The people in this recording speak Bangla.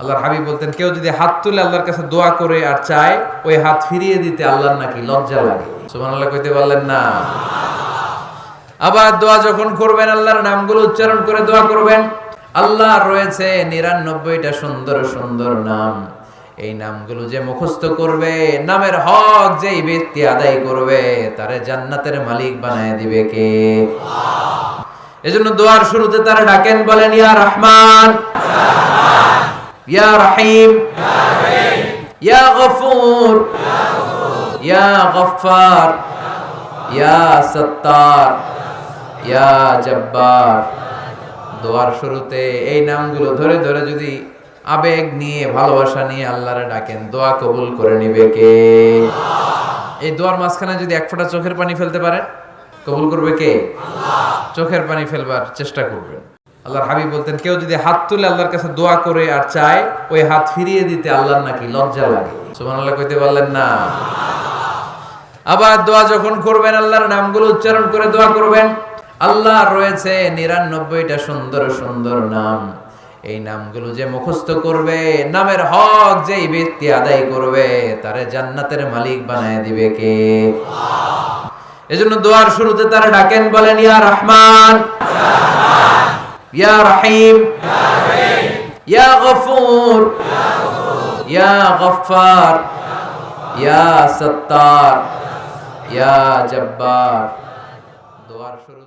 আল্লাহর হাবিব বলতেন, কেউ যদি হাত তুলে আল্লাহর কাছে দোয়া করে আর চায়, ওই হাত ফিরিয়ে দিতে আল্লাহর নাকি লজ্জা লাগে। সুবহানাল্লাহ কইতে পারলেন না? আবার দোয়া যখন করবেন, আল্লাহর নামগুলো উচ্চারণ করে দোয়া করবেন। আল্লাহর রয়েছে 99টা সুন্দর সুন্দর নাম। এই নামগুলো যে মুখস্থ করবে, নামের হক যেই ব্যক্তি আদায় করবে, তারে জান্নাতের মালিক বানায় দিবে কে? এজন্য দোয়ার শুরুতে তারা ডাকেন, বলেন ইয়া রহমান, ইয়া রহিম, ইয়া গফুর, ইয়া গফফার, ইয়া সত্তার, ইয়া জব্বার। দোয়ার শুরুতে এই নামগুলো ধরে ধরে যদি আবেগ নিয়ে, ভালোবাসা নিয়ে আল্লাহরে ডাকেন, দোয়া কবুল করে নিবে কে? এই দোয়ার মাঝখানে যদি এক ফোঁটা চোখের পানি ফেলতে পারেন, কবুল করবে কে? চোখের পানি ফেলবার চেষ্টা করবেন। আল্লাহর হাবিব বলতেন, কেউ যদি হাত তুলে আল্লাহর কাছে দোয়া করে আর চায়, ওই হাত ফিরিয়ে দিতে আল্লাহর নাকি লজ্জা লাগে। সুবহানাল্লাহ কইতে পারলেন না? আবার দোয়া যখন করবেন, আল্লাহর নামগুলো উচ্চারণ করে দোয়া করবেন। আল্লাহর রয়েছে 99টা সুন্দর সুন্দর নাম। এই নামগুলো যে মুখস্থ করবে, নামের হক যেই ব্যক্তি আদায় করবে, তারে জান্নাতের মালিক বানায় দিবে কে? এজন্য দোয়ার শুরুতে তারা ডাকেন, বলেন ইয়া রহমান, ইয়া রহিম, ইয়া গফুর, ইয়া গফফার, ইয়া সত্তার, ইয়া জব্বার। দোয়ার শুরু